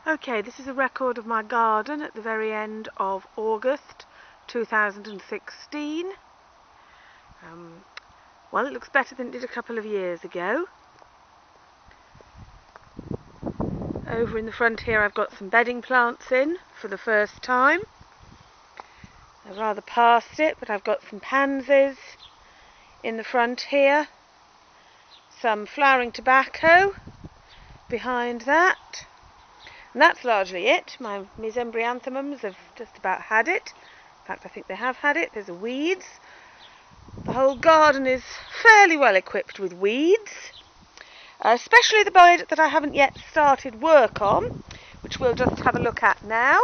Okay, this is a record of my garden at the very end of August 2016. Well, it looks better than it did a couple of years ago. Over in the front here I've got some bedding plants in for the first time. I've rather past it, but I've got some pansies in the front here. Some flowering tobacco behind that. And that's largely it. My mesembryanthemums have just about had it. In fact, I think they have had it. There's the weeds. The whole garden is fairly well equipped with weeds, especially the bed that I haven't yet started work on, which we'll just have a look at now.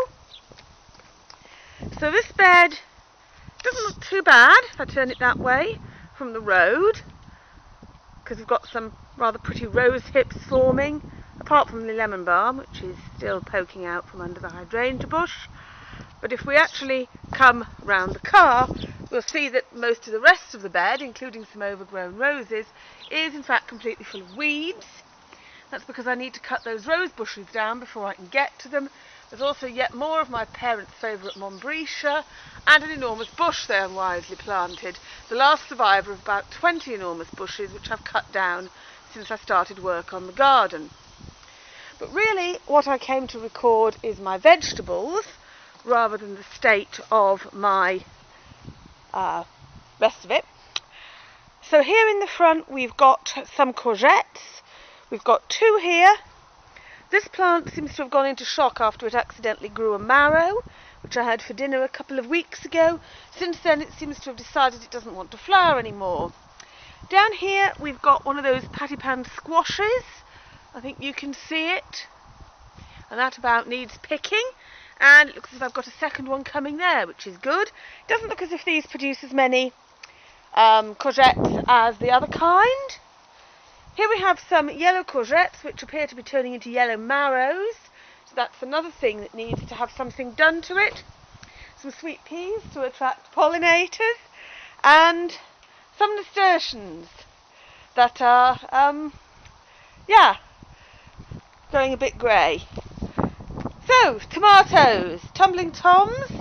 So this bed doesn't look too bad if I turn it that way from the road, because we've got some rather pretty rose hips forming, apart from the lemon balm, which is still poking out from under the hydrangea bush. But if we actually come round the car, we'll see that most of the rest of the bed, including some overgrown roses, is in fact completely full of weeds. That's because I need to cut those rose bushes down before I can get to them. There's also yet more of my parents' favourite Montbretia and an enormous bush they unwisely planted, the last survivor of about 20 enormous bushes which I've cut down since I started work on the garden. But really what I came to record is my vegetables rather than the state of my rest of it. So here in the front we've got some courgettes. We've got two here. This plant seems to have gone into shock after it accidentally grew a marrow, which I had for dinner a couple of weeks ago. Since then it seems to have decided it doesn't want to flower anymore. Down here we've got one of those pattypan squashes. I think you can see it. And that about needs picking. And it looks as if I've got a second one coming there, which is good. It doesn't look as if these produce as many courgettes as the other kind. Here we have some yellow courgettes, which appear to be turning into yellow marrows. So that's another thing that needs to have something done to it. Some sweet peas to attract pollinators. And some nasturtiums that are, going a bit grey. So, tomatoes, tumbling toms.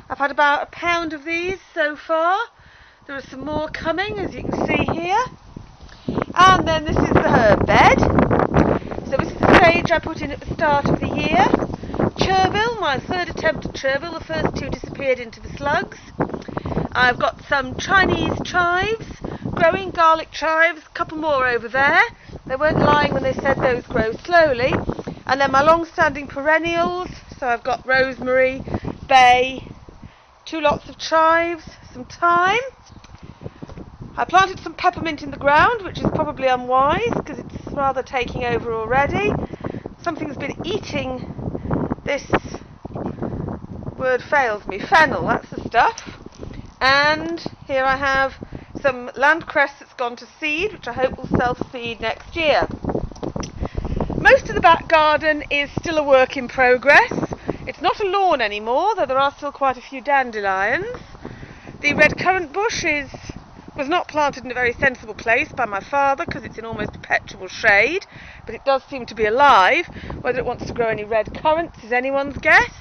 I've had about a pound of these so far. There are some more coming, as you can see here. And then this is the herb bed. So this is the sage I put in at the start of the year. Chervil, my third attempt at chervil. The first two disappeared into the slugs. I've got some Chinese chives, growing garlic chives, a couple more over there. They weren't lying when they said those grow slowly. And then my long-standing perennials, so I've got rosemary, bay, two lots of chives, some thyme. I planted some peppermint in the ground, which is probably unwise because it's rather taking over already. Something's been eating this, word fails me, fennel, that's the stuff. And here I have some landcress that's gone to seed, which I hope will self-seed next year. Most of the back garden is still a work in progress. It's not a lawn anymore, though there are still quite a few dandelions. The red currant bush was not planted in a very sensible place by my father because it's in almost perpetual shade, but it does seem to be alive. Whether it wants to grow any red currants is anyone's guess.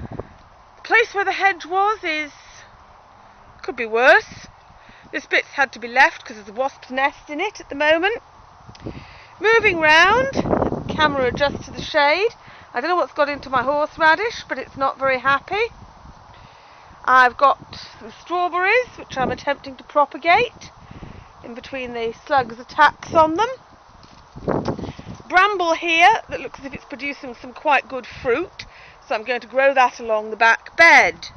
The place where the hedge was could be worse. This bit's had to be left because there's a wasp's nest in it at the moment. Moving round, camera adjusts to the shade. I don't know what's got into my horseradish, but it's not very happy. I've got some strawberries, which I'm attempting to propagate in between the slugs' attacks on them. Bramble here that looks as if it's producing some quite good fruit, so I'm going to grow that along the back bed.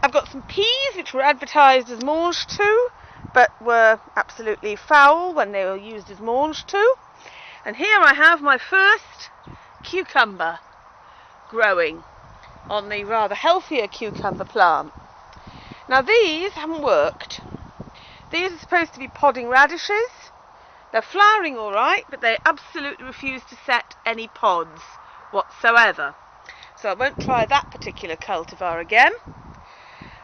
I've got some peas, which were advertised as mange tout, but were absolutely foul when they were used as mange tout. And here I have my first cucumber growing on the rather healthier cucumber plant. Now these haven't worked. These are supposed to be podding radishes. They're flowering all right, but they absolutely refuse to set any pods whatsoever. So I won't try that particular cultivar again.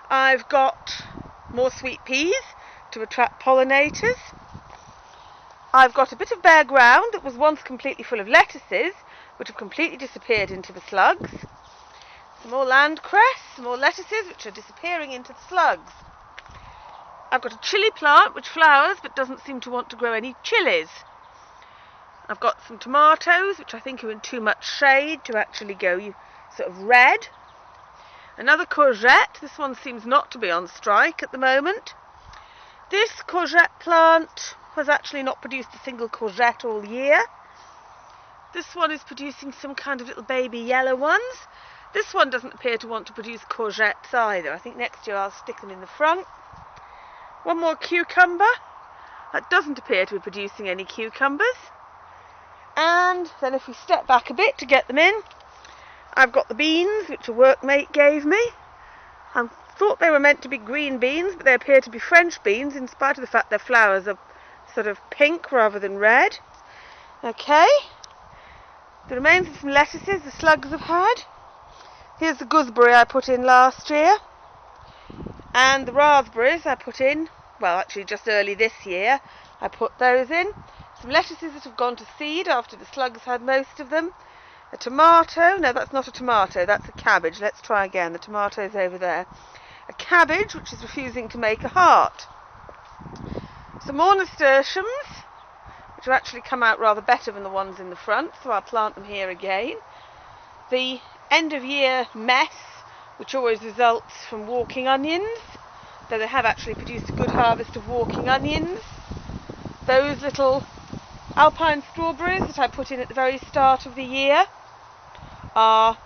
I've got more sweet peas to attract pollinators. I've got a bit of bare ground that was once completely full of lettuces, which have completely disappeared into the slugs. Some more land cress, some more lettuces, which are disappearing into the slugs. I've got a chilli plant which flowers but doesn't seem to want to grow any chilies. I've got some tomatoes which I think are in too much shade to actually go sort of red. Another courgette. This one seems not to be on strike at the moment. This courgette plant has actually not produced a single courgette all year. This one is producing some kind of little baby yellow ones. This one doesn't appear to want to produce courgettes either. I think next year I'll stick them in the front. One more cucumber. That doesn't appear to be producing any cucumbers. And then if we step back a bit to get them in, I've got the beans, which a workmate gave me. I thought they were meant to be green beans, but they appear to be French beans, in spite of the fact their flowers are sort of pink rather than red. Okay. The remains of some lettuces the slugs have had. Here's the gooseberry I put in last year. And the raspberries I put in, well, actually just early this year, I put those in. Some lettuces that have gone to seed after the slugs had most of them. A tomato, no, that's not a tomato, that's a cabbage. Let's try again, the tomato's over there. A cabbage which is refusing to make a heart. Some more nasturtiums, which have actually come out rather better than the ones in the front, so I'll plant them here again. The end of year mess, which always results from walking onions, though they have actually produced a good harvest of walking onions. Those little alpine strawberries that I put in at the very start of the year are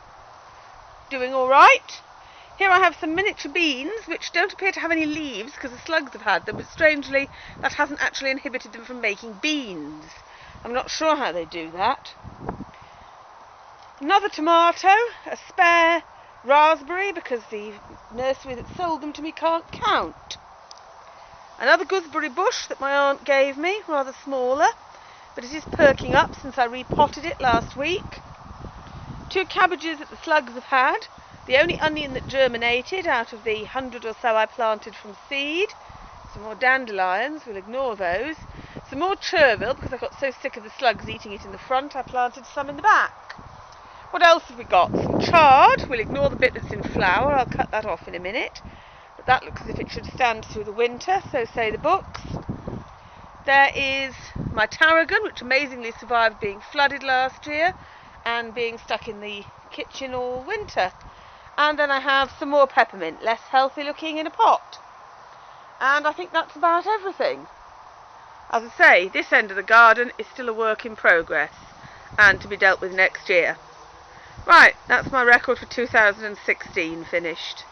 doing all right. Here I have some miniature beans which don't appear to have any leaves because the slugs have had them, but strangely that hasn't actually inhibited them from making beans. I'm not sure how they do that. Another tomato, a spare raspberry because the nursery that sold them to me can't count. Another gooseberry bush that my aunt gave me, rather smaller, but it is perking up since I repotted it last week. 2 cabbages that the slugs have had. The only onion that germinated out of the 100 or so I planted from seed. Some more dandelions, we'll ignore those. Some more chervil, because I got so sick of the slugs eating it in the front, I planted some in the back. What else have we got? Some chard, we'll ignore the bit that's in flower, I'll cut that off in a minute. But that looks as if it should stand through the winter, so say the books. There is my tarragon, which amazingly survived being flooded last year and being stuck in the kitchen all winter. And then I have some more peppermint, less healthy looking, in a pot. And I think that's about everything. As I say, this end of the garden is still a work in progress and to be dealt with next year. Right, that's my record for 2016 finished.